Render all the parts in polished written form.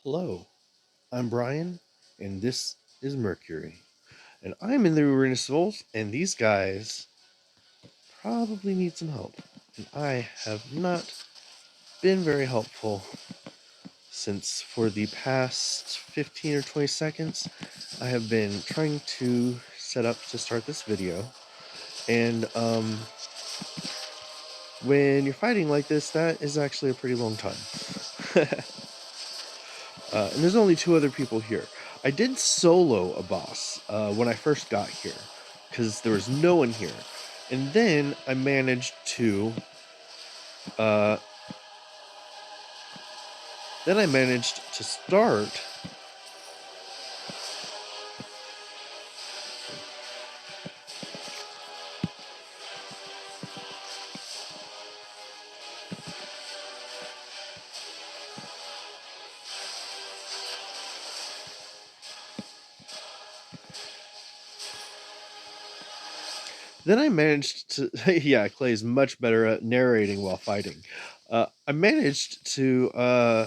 Hello, I'm Brian, and this is Mercury. And I'm in the Arena Souls, and these guys probably need some help. And I have not been very helpful since for the past 15 or 20 seconds, I have been trying to set up to start this video. And when you're fighting like this, that is actually a pretty long time. And there's only two other people here. I did solo a boss when I first got here, because there was no one here. And then I managed to... Uh, start... Then I managed to... yeah, Clay's much better at narrating while fighting. I managed to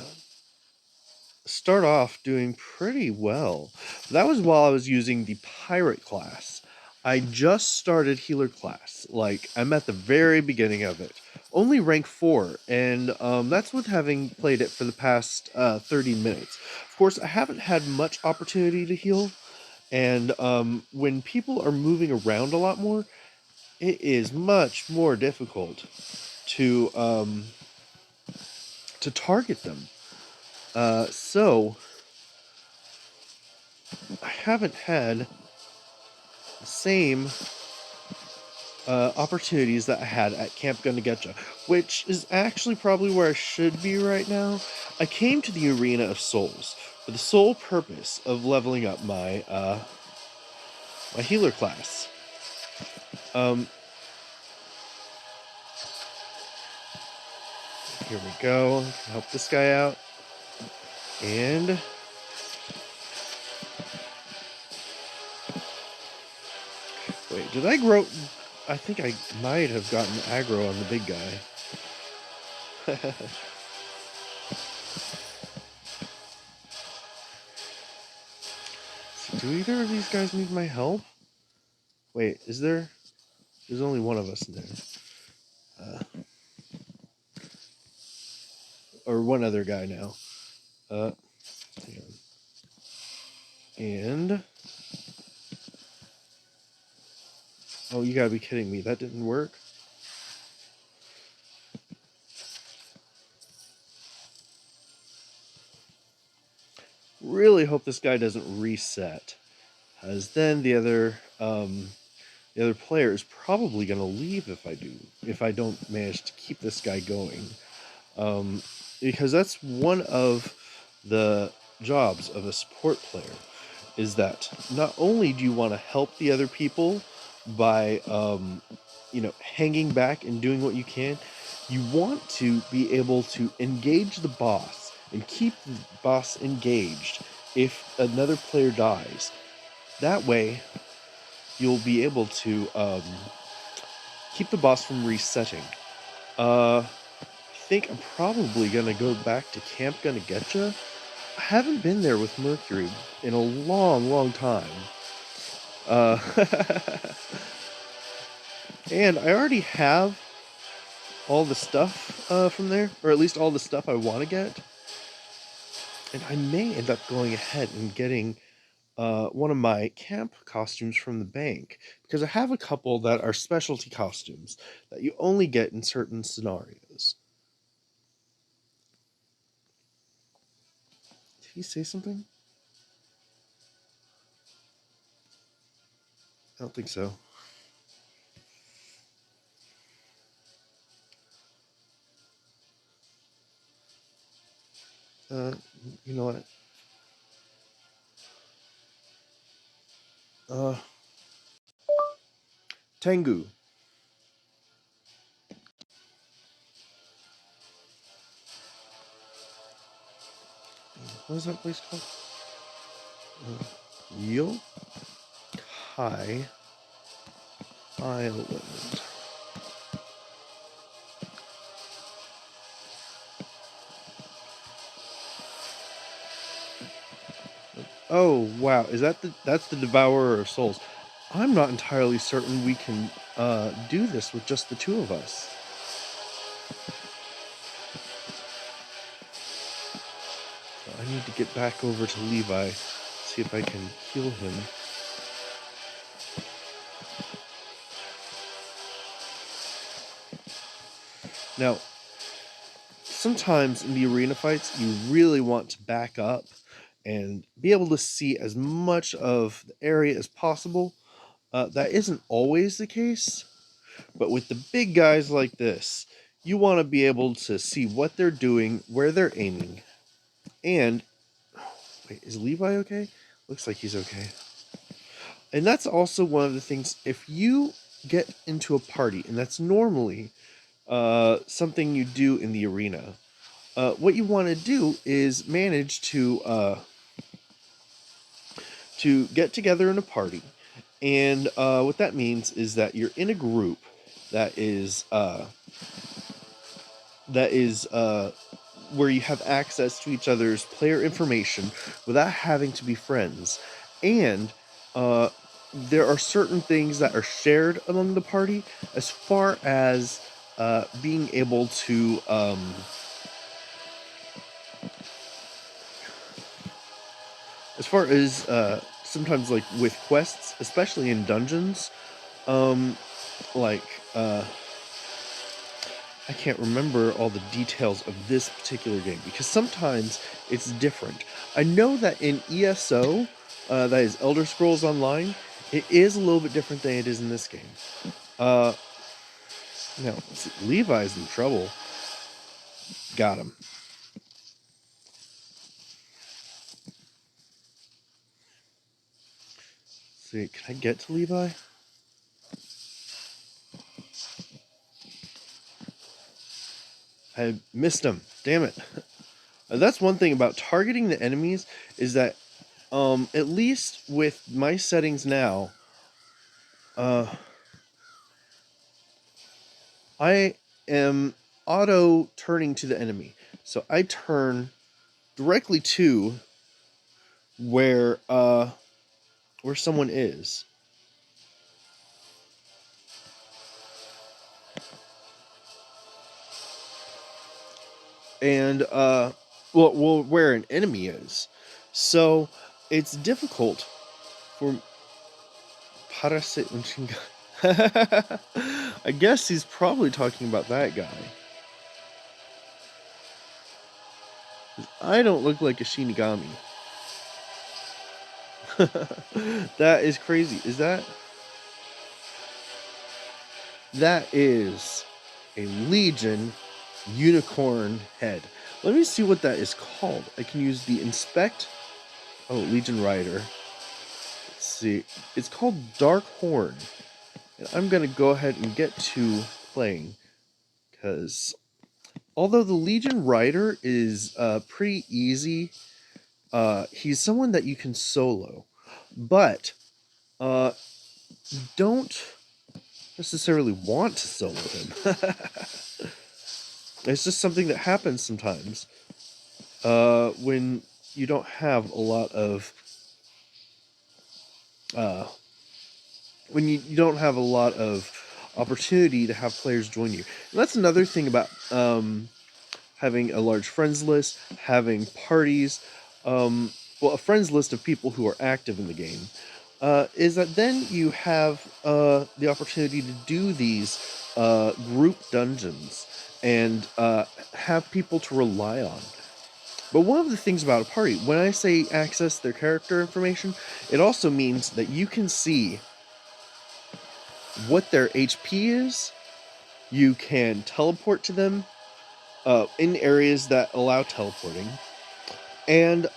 start off doing pretty well. That was while I was using the pirate class. I just started healer class. Like, I'm at the very beginning of it. Only rank 4, and that's with having played it for the past 30 minutes. Of course, I haven't had much opportunity to heal, and when people are moving around a lot more, it is much more difficult to target them. So I haven't had the same opportunities that I had at Camp Gonnagetcha, which is actually probably where I should be right now. I came to the Arena of Souls for the sole purpose of leveling up my my healer class. Here we go. Help this guy out. And wait, did I grow? I think I might have gotten aggro on the big guy. So do either of these guys need my help? Wait, is there? There's only one of us in there. Or one other guy now. Hang on. And... oh, you gotta be kidding me. That didn't work? Really hope this guy doesn't reset. As then the other player is probably gonna leave if I don't manage to keep this guy going. Because that's one of the jobs of a support player, is that not only do you want to help the other people by hanging back and doing what you can, you want to be able to engage the boss and keep the boss engaged if another player dies. That way you'll be able to keep the boss from resetting. I think I'm probably gonna go back to Camp Gonnagetcha. I haven't been there with Mercury in a long time. And I already have all the stuff from there, or at least all the stuff I want to get. And I may end up going ahead and getting one of my camp costumes from the bank, because I have a couple that are specialty costumes that you only get in certain scenarios. Did he say something? I don't think so. You know what? Tengu. What is that place called? Yokai Island. Oh wow, is that's the Devourer of Souls? I'm not entirely certain we can do this with just the two of us. So I need to get back over to Levi, see if I can heal him. Now, sometimes in the arena fights, you really want to back up and be able to see as much of the area as possible. That isn't always the case, but with the big guys like this, you want to be able to see what they're doing, where they're aiming, and wait, is Levi okay? Looks like he's okay. And that's also one of the things, if you get into a party, and that's normally something you do in the arena, what you want to do is manage to get together in a party. And what that means is that you're in a group that is where you have access to each other's player information without having to be friends. And uh, there are certain things that are shared among the party as far as being able to as far as sometimes like with quests, especially in dungeons, um, like I can't remember all the details of this particular game because sometimes it's different. I know that in ESO, that is Elder Scrolls Online, it is a little bit different than it is in this game. Uh, now, let's see, Levi's in trouble. Got him. Let's see, can I get to Levi? I missed him. Damn it. That's one thing about targeting the enemies is that, at least with my settings now, uh, I am auto turning to the enemy. So I turn directly to where someone is. And well where an enemy is. So it's difficult for Parasite Unchinga. I guess he's probably talking about that guy. I don't look like a Shinigami. That is crazy. That is a Legion unicorn head. Let me see what that is called. I can use the inspect. Oh, Legion Rider. Let's see. It's called Dark Horn. And I'm going to go ahead and get to playing. Because although the Legion Rider is pretty easy, he's someone that you can solo. But uh, don't necessarily want to solo him. It's just something that happens sometimes when you don't have a lot of uh, you don't have a lot of opportunity to have players join you. And that's another thing about having a large friends list, having parties, well, a friends list of people who are active in the game. Is that then you have the opportunity to do these group dungeons and have people to rely on. But one of the things about a party, when I say access their character information, it also means that you can see what their HP is. You can teleport to them in areas that allow teleporting, and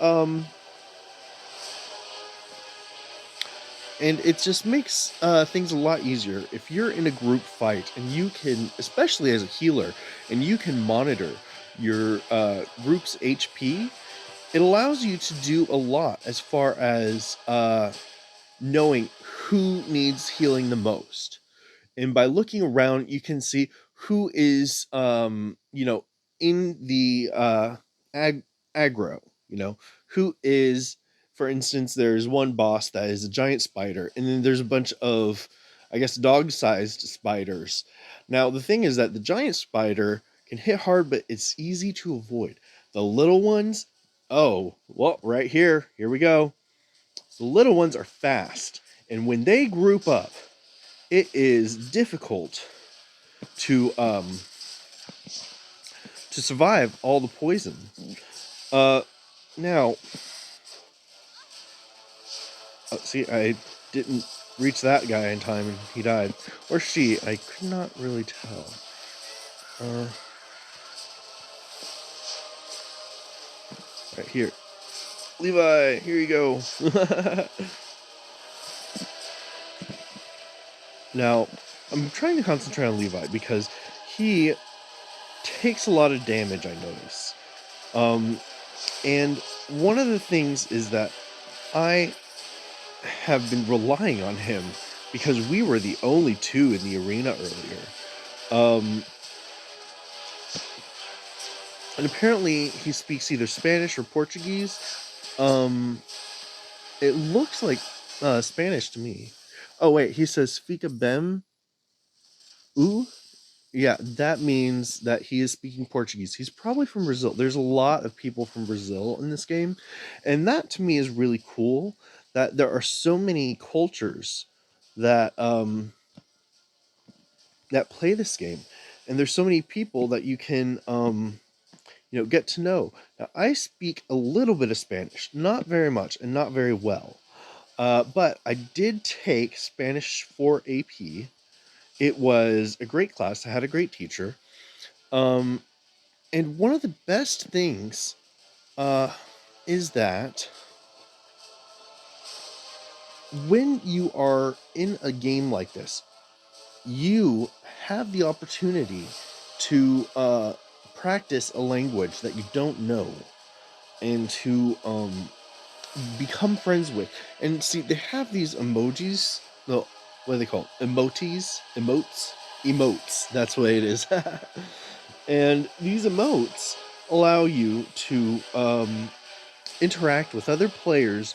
it just makes things a lot easier if you're in a group fight and you can, especially as a healer, and you can monitor your group's HP. It allows you to do a lot as far as knowing who needs healing the most. And by looking around, you can see who is, in the aggro, who is for instance, there's one boss that is a giant spider, and then there's a bunch of, I guess, dog-sized spiders. Now, the thing is that the giant spider can hit hard, but it's easy to avoid. The little ones, oh, well, right here, here we go. The little ones are fast, and when they group up, it is difficult to survive all the poison. Now, see, I didn't reach that guy in time, and he died, or she. I could not really tell. Right here, Levi. Here you go. Now, I'm trying to concentrate on Levi because he takes a lot of damage, I notice. And one of the things is that I have been relying on him because we were the only two in the arena earlier. And apparently he speaks either Spanish or Portuguese. It looks like Spanish to me. Oh wait, he says "fica bem u." Yeah, that means that he is speaking Portuguese. He's probably from Brazil. There's a lot of people from Brazil in this game, and that to me is really cool. That there are so many cultures that that play this game, and there's so many people that you can get to know. Now, I speak a little bit of Spanish, not very much, and not very well, but I did take Spanish for AP. It was a great class. I had a great teacher. And one of the best things is that when you are in a game like this, you have the opportunity to practice a language that you don't know and to become friends with. And see, they have these emojis. No, what do they call it? Emotes. That's what it is. And these emotes allow you to interact with other players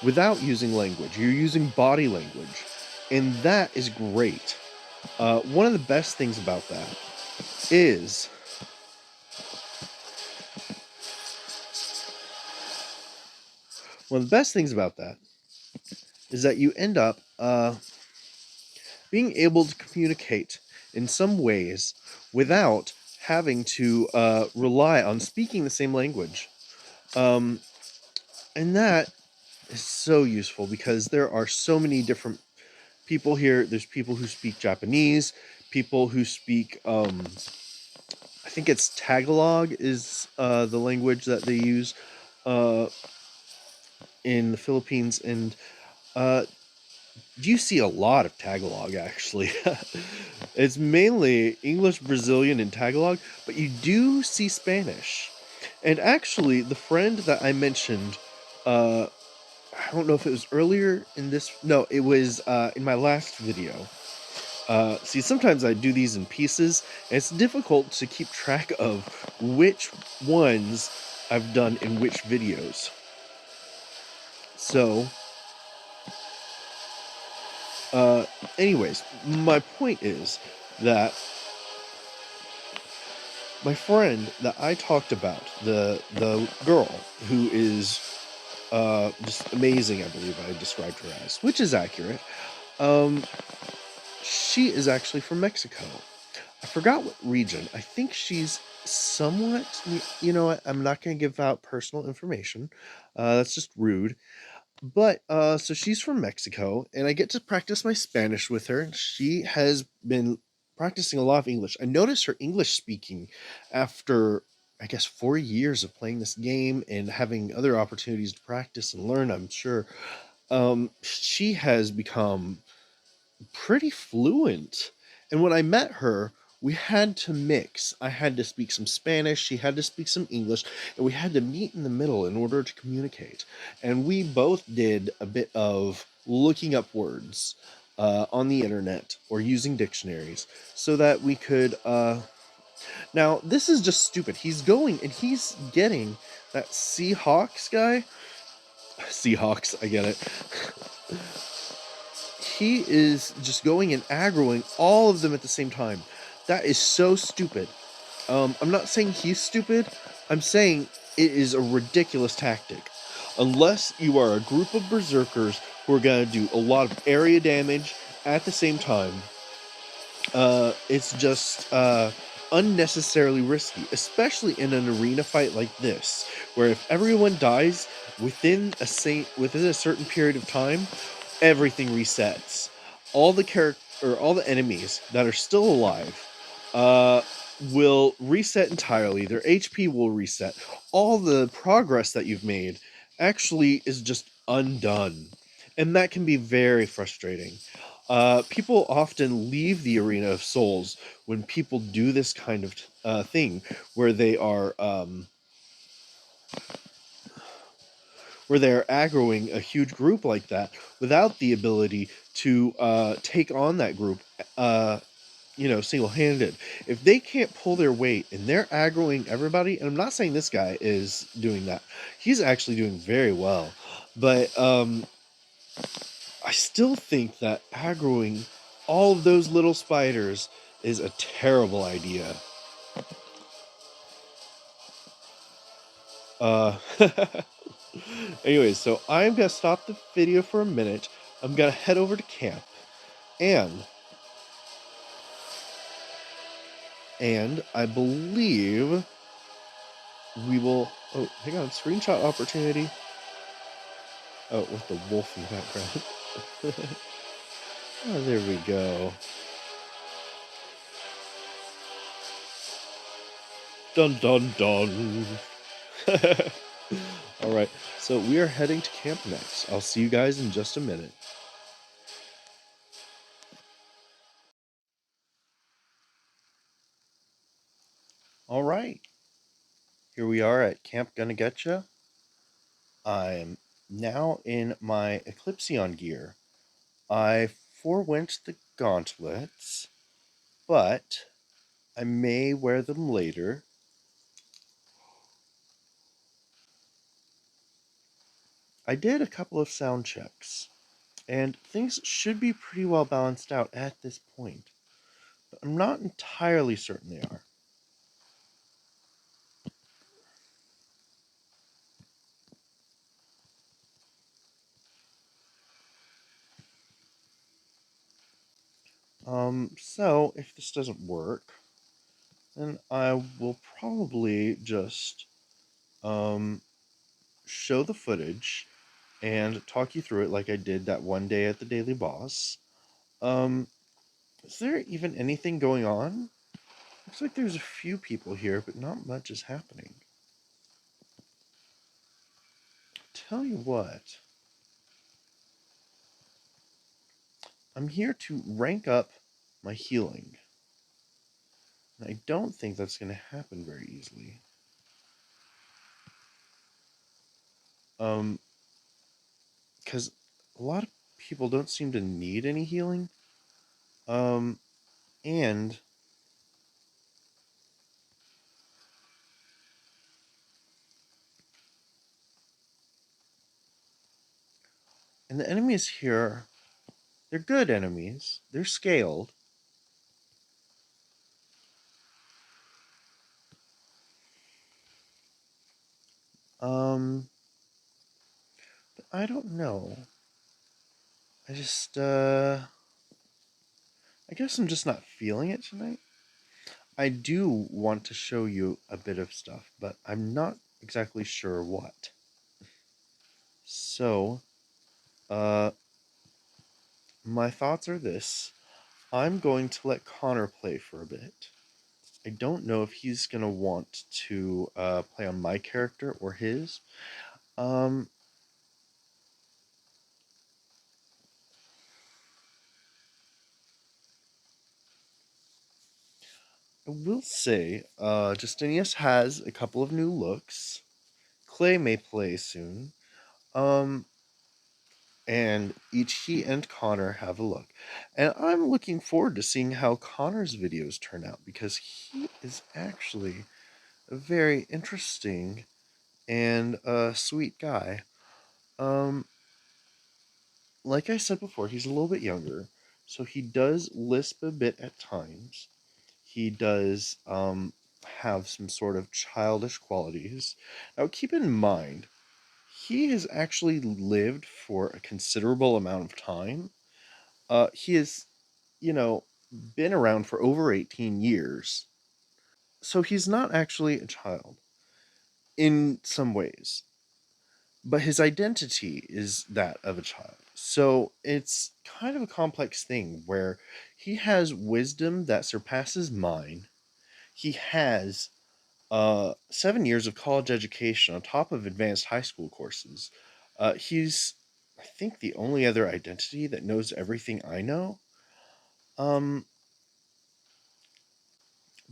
without using language. You're using body language, and that is great. One of the best things about that is that you end up being able to communicate in some ways without having to rely on speaking the same language. And that is so useful because there are so many different people here. There's people who speak Japanese, people who speak, I think it's Tagalog is the language that they use in the Philippines, and you see a lot of Tagalog, actually. It's mainly English, Brazilian, and Tagalog, but you do see Spanish. And actually, the friend that I mentioned, I don't know if it was earlier in this. No, it was in my last video. See, sometimes I do these in pieces, and it's difficult to keep track of which ones I've done in which videos. So, anyways, my point is that my friend that I talked about, the girl who is just amazing, I believe I described her as, which is accurate. She is actually from Mexico. I forgot what region. I think she's somewhat, you know what, I'm not going to give out personal information. That's just rude. But so she's from Mexico, and I get to practice my Spanish with her. She has been practicing a lot of English. I noticed her English speaking after, I guess, 4 years of playing this game and having other opportunities to practice and learn, I'm sure. She has become pretty fluent. And when I met her, we had to mix. I had to speak some Spanish, she had to speak some English, and we had to meet in the middle in order to communicate. And we both did a bit of looking up words on the internet or using dictionaries so that we could. Now, this is just stupid. He's going and he's getting that Seahawks guy. Seahawks, I get it. He is just going and aggroing all of them at the same time. That is so stupid. I'm not saying he's stupid. I'm saying it is a ridiculous tactic. Unless you are a group of berserkers who are going to do a lot of area damage at the same time, it's just unnecessarily risky, especially in an arena fight like this, where if everyone dies within a certain period of time, everything resets. All the enemies that are still alive uh, will reset entirely. Their HP will reset. All the progress that you've made actually is just undone, and that can be very frustrating. People often leave the arena of souls when people do this kind of thing, where they're aggroing a huge group like that without the ability to take on that group, single-handed. If they can't pull their weight and they're aggroing everybody, and I'm not saying this guy is doing that, he's actually doing very well, but I still think that aggroing all of those little spiders is a terrible idea. Uh, Anyways, so I'm gonna stop the video for a minute. I'm gonna head over to camp, and I believe we will. Oh, hang on, screenshot opportunity. Oh, with the wolf in the background. Oh, there we go. Dun dun dun. All right, so we are heading to camp next. I'll see you guys in just a minute. All right, here we are at Camp Gonnagetcha. I'm now in my Eclipsion gear. I forewent the gauntlets, but I may wear them later. I did a couple of sound checks, and things should be pretty well balanced out at this point, but I'm not entirely certain they are. So if this doesn't work, then I will probably just um, show the footage and talk you through it like I did that one day at the Daily Boss. Um, is there even anything going on? Looks like there's a few people here, but not much is happening. Tell you what, I'm here to rank up my healing. And I don't think that's going to happen very easily. Because a lot of people don't seem to need any healing. Um, and the enemies here, they're good enemies. They're scaled. Um, but I don't know. I just, I guess I'm just not feeling it tonight. I do want to show you a bit of stuff, but I'm not exactly sure what. So, uh, my thoughts are this. I'm going to let Connor play for a bit. I don't know if he's going to want to play on my character or his. Um, I will say, Justinius has a couple of new looks. Clay may play soon. Um, and each he and Connor have a look. And I'm looking forward to seeing how Connor's videos turn out because he is actually a very interesting and sweet guy. Um, like I said before, he's a little bit younger, so he does lisp a bit at times. He does have some sort of childish qualities. Now, keep in mind, he has actually lived for a considerable amount of time. He has, you know, been around for over 18 years. So he's not actually a child in some ways, but his identity is that of a child. So it's kind of a complex thing where he has wisdom that surpasses mine. He has 7 years of college education on top of advanced high school courses. He's, I think, the only other identity that knows everything I know. Um,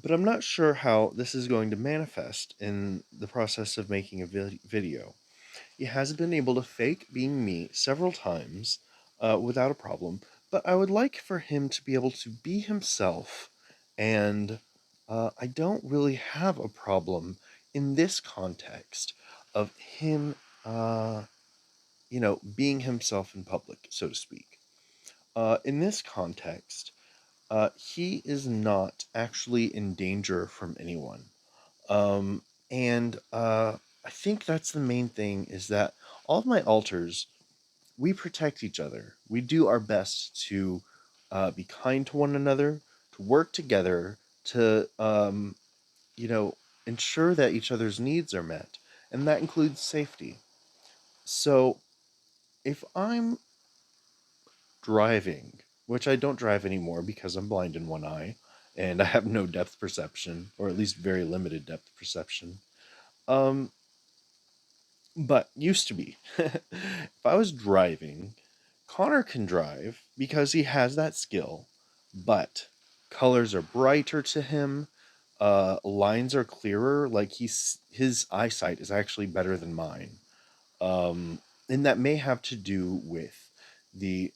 but I'm not sure how this is going to manifest in the process of making a video. He has been able to fake being me several times without a problem, but I would like for him to be able to be himself, and I don't really have a problem in this context of him, uh, being himself in public, so to speak. In this context, he is not actually in danger from anyone. Um, and I think that's the main thing is that all of my alters, we protect each other. We do our best to be kind to one another, to work together, to, you know, ensure that each other's needs are met. And that includes safety. So if I'm driving, which I don't drive anymore because I'm blind in one eye and I have no depth perception, or at least very limited depth perception. Um, but used to be. If I was driving, Connor can drive because he has that skill, but colors are brighter to him, lines are clearer, like his eyesight is actually better than mine. Um, and that may have to do with the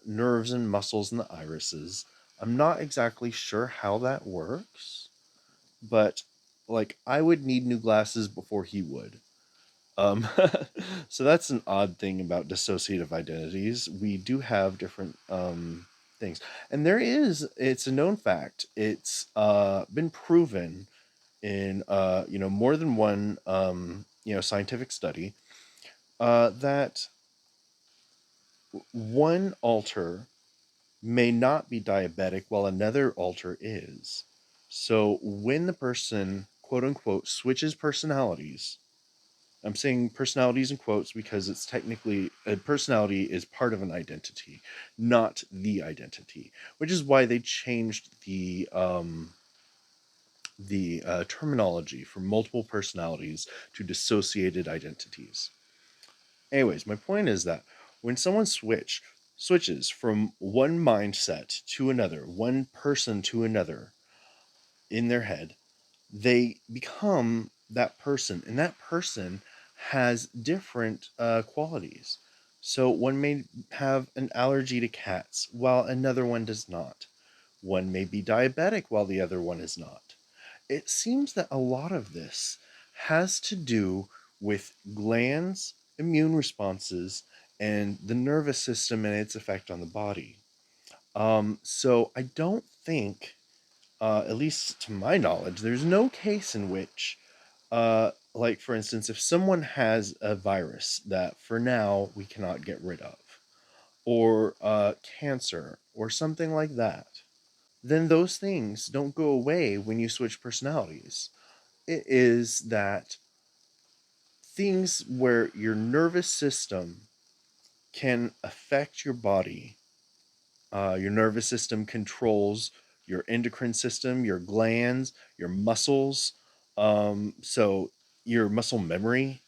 nerves and muscles in the irises. I'm not exactly sure how that works, but like I would need new glasses before he would. Um, so that's an odd thing about dissociative identities. We do have different things, and it's a known fact. It's been proven in more than one scientific study that one alter may not be diabetic while another alter is. So when the person quote unquote switches personalities, I'm saying personalities in quotes because it's technically a personality is part of an identity, not the identity, which is why they changed the terminology from multiple personalities to dissociated identities. Anyways, my point is that when someone switches from one mindset to another, one person to another in their head, they become that person, and that person has different qualities. So one may have an allergy to cats while another one does not. One may be diabetic while the other one is not. It seems that a lot of this has to do with glands, immune responses, and the nervous system and its effect on the body. So I don't think, at least to my knowledge, there's no case in which, like for instance, if someone has a virus that for now we cannot get rid of, or cancer, or something like that, then those things don't go away when you switch personalities. It is that things where your nervous system can affect your body. Your nervous system controls your endocrine system, your glands, your muscles. So your muscle memory.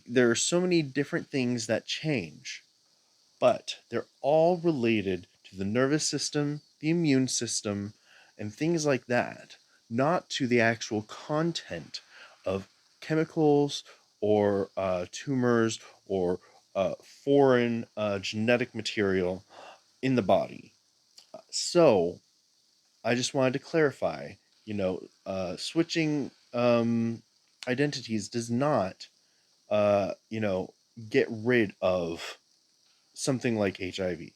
There are so many different things that change, but they're all related to the nervous system, the immune system, and things like that, not to the actual content of chemicals or tumors or foreign genetic material in the body. So I just wanted to clarify, switching identities does not, get rid of something like HIV,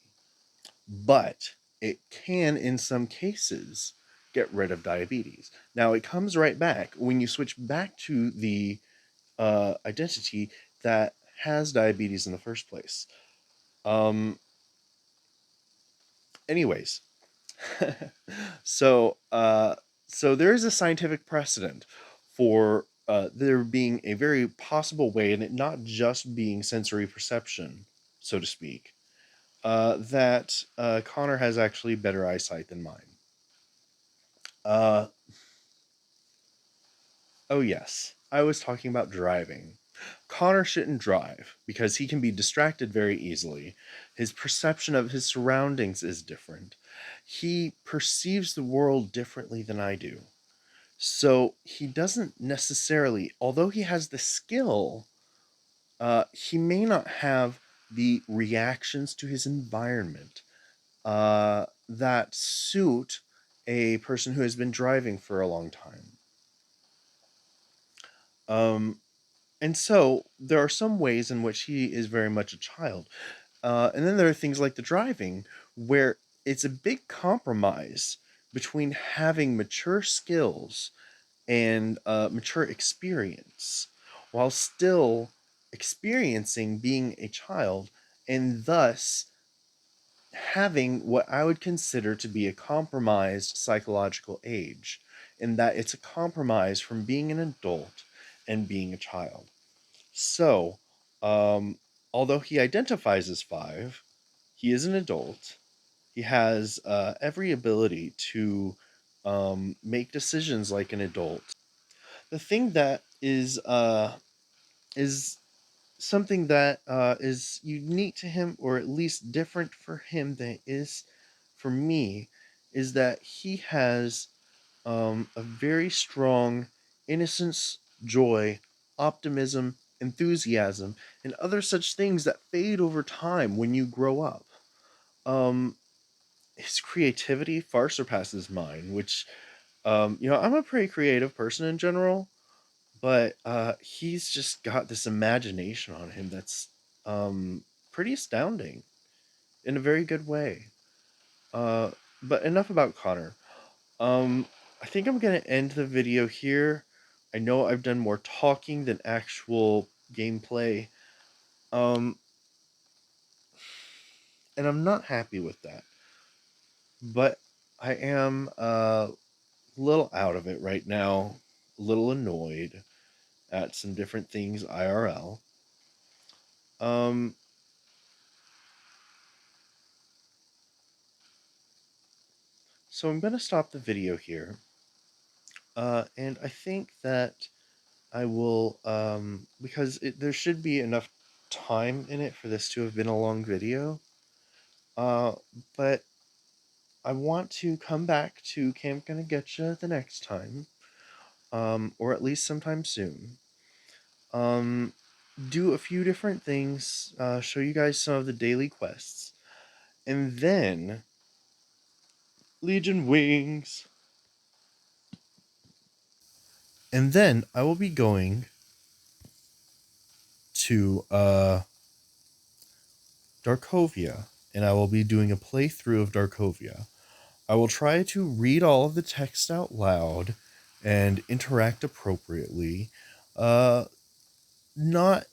but it can, in some cases, get rid of diabetes. Now, it comes right back when you switch back to the identity that has diabetes in the first place. Um, anyways, so so there is a scientific precedent for there being a very possible way, and it not just being sensory perception, so to speak, that Connor has actually better eyesight than mine. Uh, oh yes, I was talking about driving. Connor shouldn't drive because he can be distracted very easily. His perception of his surroundings is different. He perceives the world differently than I do. So he doesn't necessarily, although he has the skill, he may not have the reactions to his environment that suit a person who has been driving for a long time. Um, and so there are some ways in which he is very much a child. And then there are things like the driving, where it's a big compromise between having mature skills and mature experience while still experiencing being a child, and thus having what I would consider to be a compromised psychological age, in that it's a compromise from being an adult and being a child. So, um, although he identifies as five, he is an adult. He has every ability to make decisions like an adult. The thing that is something that is unique to him, or at least different for him than it is for me, is that he has a very strong innocence, joy, optimism, enthusiasm, and other such things that fade over time when you grow up. Um, his creativity far surpasses mine, which, I'm a pretty creative person in general, but he's just got this imagination on him that's pretty astounding in a very good way. Uh, but enough about Connor. Um, I think I'm gonna end the video here. I know I've done more talking than actual gameplay, um, and I'm not happy with that. But I am a little out of it right now, a little annoyed at some different things IRL. Um, so I'm gonna stop the video here, and I think that I will, because there should be enough time in it for this to have been a long video. Uh, but I want to come back to Camp Gonnagetcha the next time, or at least sometime soon. Um, do a few different things, show you guys some of the daily quests, and then Legion Wings. And then I will be going to Darkovia, and I will be doing a playthrough of Darkovia. I will try to read all of the text out loud and interact appropriately. Not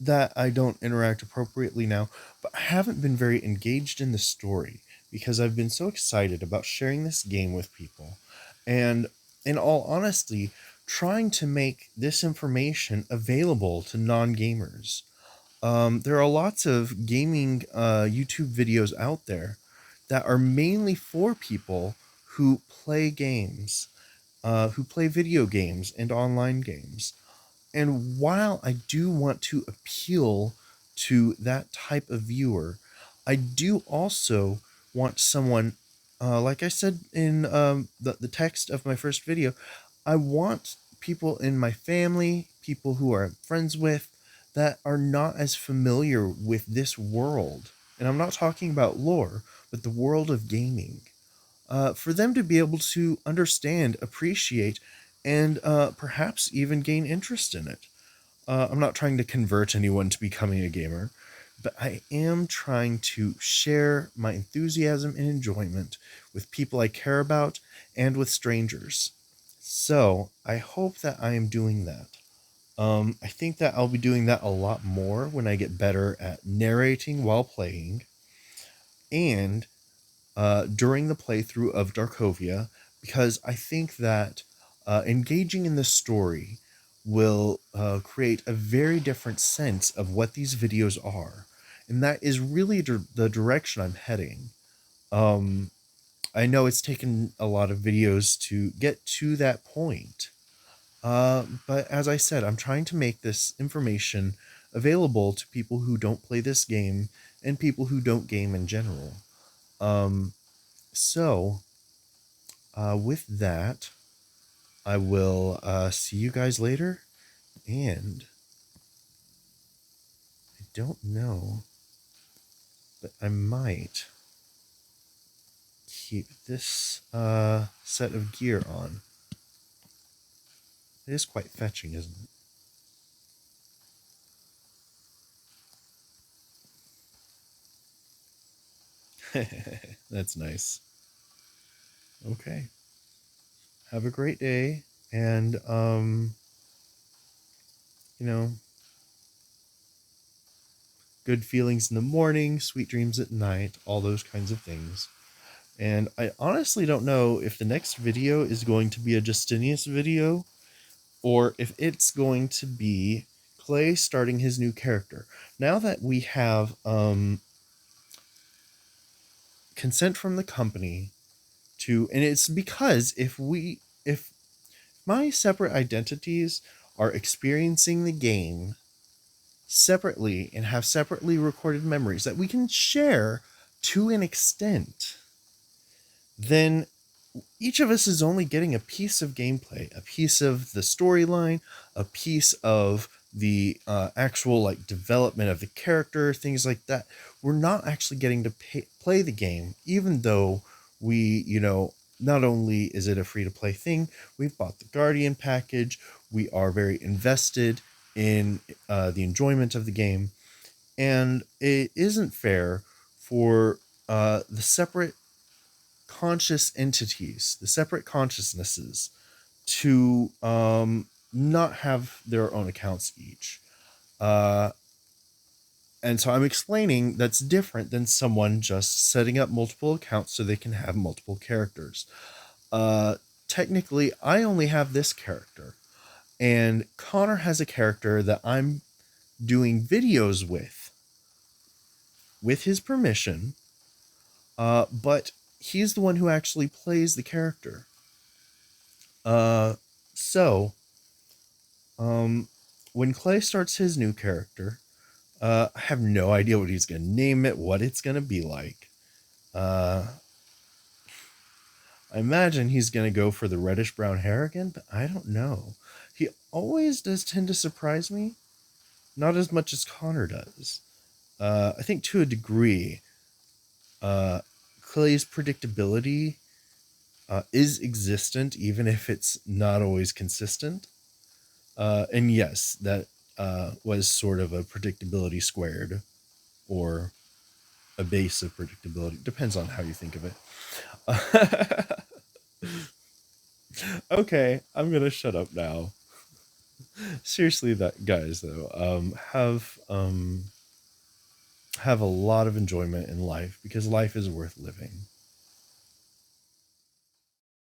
that I don't interact appropriately now, but I haven't been very engaged in the story because I've been so excited about sharing this game with people. And in all honesty, trying to make this information available to non gamers. There are lots of gaming YouTube videos out there that are mainly for people who play games, who play video games and online games. And while I do want to appeal to that type of viewer, I do also want someone, like I said in the text of my first video, I want people in my family, people who are friends with, that are not as familiar with this world. And I'm not talking about lore, but the world of gaming. For them to be able to understand, appreciate, and perhaps even gain interest in it. I'm not trying to convert anyone to becoming a gamer, but I am trying to share my enthusiasm and enjoyment with people I care about and with strangers. So I hope that I am doing that. I think that I'll be doing that a lot more when I get better at narrating while playing and during the playthrough of Darkovia, because I think that engaging in the story will create a very different sense of what these videos are. And that is really the direction I'm heading. Um, I know it's taken a lot of videos to get to that point. But as I said, I'm trying to make this information available to people who don't play this game and people who don't game in general. Um, so, with that, I will see you guys later. And I don't know, but I might keep this set of gear on. It is quite fetching, isn't it? That's nice. Okay. Have a great day. And, you know, good feelings in the morning, sweet dreams at night, all those kinds of things. And I honestly don't know if the next video is going to be a Justinius video or if it's going to be Clay starting his new character. Now that we have consent from the company to, and it's because if my separate identities are experiencing the game separately and have separately recorded memories that we can share to an extent, then each of us is only getting a piece of gameplay, a piece of the storyline, a piece of the actual like development of the character, things like that. We're not actually getting to play the game, even though not only is it a free to play thing, we've bought the Guardian package. We are very invested in the enjoyment of the game, and it isn't fair for the separate conscious entities, the separate consciousnesses, to not have their own accounts each. Uh, and so I'm explaining that's different than someone just setting up multiple accounts so they can have multiple characters. Technically, I only have this character, and Connor has a character that I'm doing videos with his permission, but he's the one who actually plays the character. Uh, so, um, when Clay starts his new character, I have no idea what he's going to name it, what it's going to be like. Uh, I imagine he's going to go for the reddish brown hair again, but I don't know. He always does tend to surprise me, not as much as Connor does. I think to a degree, Clay's predictability is existent, even if it's not always consistent. And yes, that was sort of a predictability squared, or a base of predictability. Depends on how you think of it. Okay, I'm gonna shut up now. Seriously, that guys though, have a lot of enjoyment in life because life is worth living.